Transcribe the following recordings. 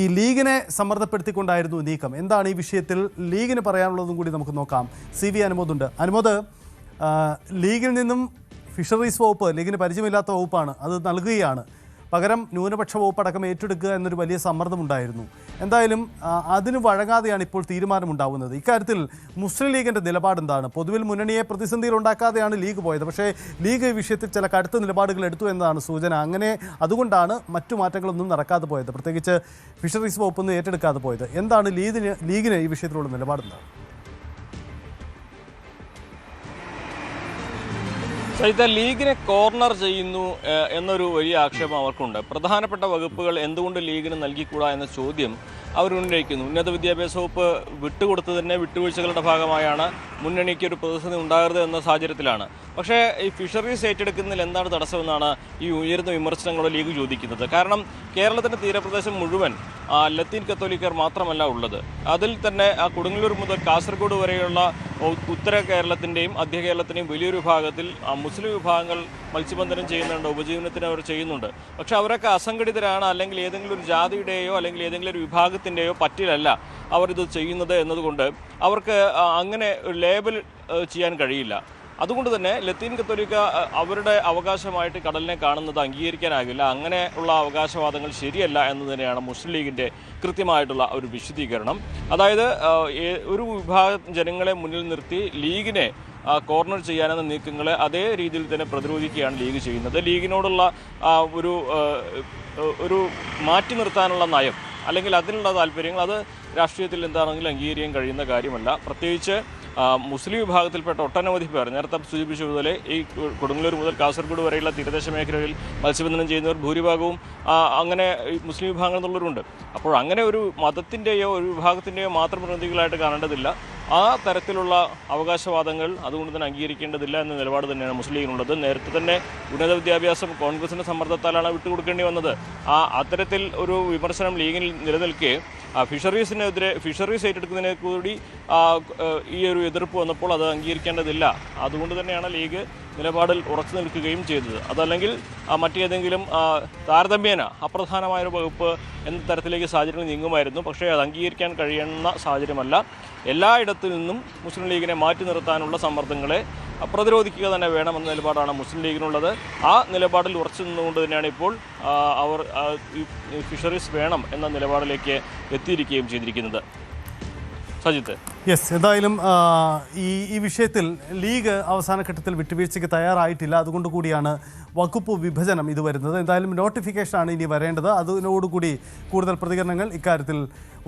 ഈ ലീഗിനെ സമ്മർദ്ദപ്പെടുത്തിക്കൊണ്ടായിരുന്നു നീക്കം. എന്താണ് ഈ വിഷയത്തിൽ ലീഗിന് പറയാനുള്ളതും കൂടി നമുക്ക് നോക്കാം. CV അനുമോദുണ്ട്. അനുമോദ്, ലീഗിൽ നിന്നും ഫിഷറീസ് വകുപ്പ് ലീഗിന് പരിചയമില്ലാത്ത വകുപ്പാണ്, അത് നൽകുകയാണ്. പകരം ന്യൂനപക്ഷ വകുപ്പ് അടക്കം ഏറ്റെടുക്കുക എന്നൊരു വലിയ സമ്മർദ്ദമുണ്ടായിരുന്നു. എന്തായാലും അതിന് വഴങ്ങാതെയാണ് ഇപ്പോൾ തീരുമാനമുണ്ടാവുന്നത്. ഇക്കാര്യത്തിൽ മുസ്ലിം ലീഗിൻ്റെ നിലപാടെന്താണ്? പൊതുവിൽ മുന്നണിയെ പ്രതിസന്ധിയിൽ ഉണ്ടാക്കാതെയാണ് ലീഗ് പോയത്. പക്ഷേ ലീഗ് ഈ വിഷയത്തിൽ ചില കടുത്ത നിലപാടുകൾ എടുത്തു എന്നതാണ് സൂചന. അങ്ങനെ അതുകൊണ്ടാണ് മറ്റു മാറ്റങ്ങളൊന്നും നടക്കാതെ പോയത്, പ്രത്യേകിച്ച് ഫിഷറീസ് വകുപ്പൊന്നും ഏറ്റെടുക്കാതെ പോയത്. എന്താണ് ലീഗിന് ഈ വിഷയത്തിലുള്ള നിലപാടെന്താണ്? സഹിത ലീഗിനെ കോർണർ ചെയ്യുന്നു എന്നൊരു വലിയ ആക്ഷേപം അവർക്കുണ്ട്. പ്രധാനപ്പെട്ട വകുപ്പുകൾ എന്തുകൊണ്ട് ലീഗിന് നൽകിക്കൂടാ എന്ന ചോദ്യം അവർ ഉന്നയിക്കുന്നു. ഉന്നത വിദ്യാഭ്യാസ വകുപ്പ് വിട്ടുകൊടുത്തതിൻ്റെ വിട്ടുവീഴ്ചകളുടെ ഭാഗമായാണ് മുന്നണിക്ക് ഒരു പ്രതിസന്ധി ഉണ്ടാകരുത് എന്ന സാഹചര്യത്തിലാണ്. പക്ഷേ ഈ ഫിഷറീസ് ഏറ്റെടുക്കുന്നതിൽ എന്താണ് തടസ്സമെന്നാണ് ഈ ഉയർന്ന വിമർശനങ്ങളോട് ലീഗ് ചോദിക്കുന്നത്. കാരണം കേരളത്തിൻ്റെ തീരപ്രദേശം മുഴുവൻ ലത്തീൻ കത്തോലിക്കർ മാത്രമല്ല ഉള്ളത്. അതിൽ തന്നെ കൊടുങ്ങല്ലൂർ മുതൽ കാസർഗോഡ് വരെയുള്ള ഉത്തര കേരളത്തിൻ്റെയും മധ്യ കേരളത്തിൻ്റെയും വലിയൊരു വിഭാഗത്തിൽ മുസ്ലിം വിഭാഗങ്ങൾ മത്സ്യബന്ധനം ചെയ്യുന്നുണ്ട്, ഉപജീവനത്തിന് അവർ ചെയ്യുന്നുണ്ട്. പക്ഷെ അവരൊക്കെ അസംഘടിതരാണ്, അല്ലെങ്കിൽ ഏതെങ്കിലും ഒരു ജാതിയുടെയോ അല്ലെങ്കിൽ ഏതെങ്കിലും ഒരു വിഭാഗത്തിൻ്റെയോ പറ്റിലല്ല അവരിത് ചെയ്യുന്നത് എന്നതുകൊണ്ട് അവർക്ക് അങ്ങനെ ലേബൽ ചെയ്യാൻ കഴിയില്ല. അതുകൊണ്ട് തന്നെ ലത്തീൻ കത്തോലിക്ക അവരുടെ അവകാശമായിട്ട് കടലിനെ കാണുന്നത് അംഗീകരിക്കാനാകില്ല. അങ്ങനെ ഉള്ള അവകാശവാദങ്ങൾ ശരിയല്ല എന്ന് തന്നെയാണ് മുസ്ലിം ലീഗിൻ്റെ കൃത്യമായിട്ടുള്ള ഒരു വിശദീകരണം. അതായത് ഒരു വിഭാഗം ജനങ്ങളെ മുന്നിൽ നിർത്തി ലീഗിനെ കോർണർ ചെയ്യാനെന്ന നീക്കങ്ങളെ അതേ രീതിയിൽ തന്നെ പ്രതിരോധിക്കുകയാണ് ലീഗ് ചെയ്യുന്നത്. ലീഗിനോടുള്ള ഒരു മാറ്റി നിർത്താനുള്ള നയം അല്ലെങ്കിൽ അതിനുള്ള താല്പര്യങ്ങൾ അത് രാഷ്ട്രീയത്തിൽ എന്താണെങ്കിലും അംഗീകരിക്കാൻ കഴിയുന്ന കാര്യമല്ല. പ്രത്യേകിച്ച് മുസ്ലിം വിഭാഗത്തിൽപ്പെട്ട ഒട്ടനവധി പേർ, നേരത്തെ സൂചിപ്പിച്ചതുപോലെ ഈ കൊടുങ്ങല്ലൂർ മുതൽ കാസർഗോഡ് വരെയുള്ള തീരദേശ മേഖലകളിൽ മത്സ്യബന്ധനം ചെയ്യുന്നവർ ഭൂരിഭാഗവും അങ്ങനെ മുസ്ലിം വിഭാഗങ്ങൾ എന്നുള്ളവരുണ്ട്. അപ്പോൾ അങ്ങനെ ഒരു മതത്തിൻ്റെയോ ഒരു വിഭാഗത്തിൻ്റെയോ മാത്രം പ്രതിനിധികളായിട്ട് കാണേണ്ടതില്ല. ആ തരത്തിലുള്ള അവകാശവാദങ്ങൾ അതുകൊണ്ട് തന്നെ അംഗീകരിക്കേണ്ടതില്ല എന്ന നിലപാട് തന്നെയാണ് മുസ്ലിം ലീഗിനുള്ളത്. നേരത്തെ തന്നെ ഉന്നത വിദ്യാഭ്യാസം കോൺഗ്രസിൻ്റെ സമ്മർദ്ദത്താലാണ് വിട്ടുകൊടുക്കേണ്ടി വന്നത്. അത്തരത്തിൽ ഒരു വിമർശനം ലീഗിൽ നിലനിൽക്കെ ഫിഷറീസ് ഏറ്റെടുക്കുന്നതിനെ കൂടി ഈ ഒരു എതിർപ്പ് വന്നപ്പോൾ അത് അംഗീകരിക്കേണ്ടതില്ല. അതുകൊണ്ട് തന്നെയാണ് ലീഗ് നിലപാടിൽ ഉറച്ചു നിൽക്കുകയും ചെയ്തത്. അതല്ലെങ്കിൽ മറ്റേതെങ്കിലും താരതമ്യേന അപ്രധാനമായൊരു വകുപ്പ് എന്ന തരത്തിലേക്ക് സാഹചര്യങ്ങൾ നീങ്ങുമായിരുന്നു. പക്ഷേ അത് അംഗീകരിക്കാൻ കഴിയുന്ന സാഹചര്യമല്ല. എല്ലായിടത്തു നിന്നും മുസ്ലിം ലീഗിനെ മാറ്റി നിർത്താനുള്ള സമ്മർദ്ദങ്ങളെ പ്രതിരോധിക്കുക തന്നെ വേണമെന്ന നിലപാടാണ് മുസ്ലിം ലീഗിനുള്ളത്. ആ നിലപാടിൽ ഉറച്ചു നിന്നുകൊണ്ട് തന്നെയാണ് ഇപ്പോൾ അവർ ഫിഷറീസ് വേണം എന്ന നിലപാടിലേക്ക് എത്തിയിരിക്കുകയും ചെയ്തിരിക്കുന്നത്. സജിത്ത്, യെസ്, എന്തായാലും ഈ വിഷയത്തിൽ ലീഗ് അവസാന ഘട്ടത്തിൽ വിട്ടുവീഴ്ചയ്ക്ക് തയ്യാറായിട്ടില്ല. അതുകൊണ്ട് കൂടിയാണ് വകുപ്പ് വിഭജനം ഇത് വരുന്നത്. എന്തായാലും നോട്ടിഫിക്കേഷനാണ് ഇനി വരേണ്ടത്. അതിനോടുകൂടി കൂടുതൽ പ്രതികരണങ്ങൾ ഇക്കാര്യത്തിൽ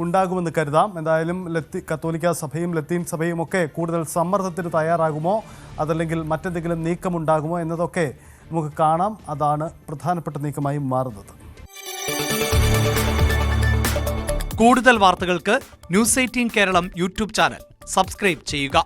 ഉണ്ടാകുമെന്ന് കരുതാം. എന്തായാലും കത്തോലിക്ക സഭയും ലത്തീൻ സഭയും ഒക്കെ കൂടുതൽ സമ്മർദ്ദത്തിന് തയ്യാറാകുമോ, അതല്ലെങ്കിൽ മറ്റെന്തെങ്കിലും നീക്കമുണ്ടാകുമോ എന്നതൊക്കെ നമുക്ക് കാണാം. അതാണ് പ്രധാനപ്പെട്ട നീക്കമായി മാറുന്നത്. കൂടുതൽ വാർത്തകൾക്ക് News 18 Keralam YouTube channel subscribe ചെയ്യുക.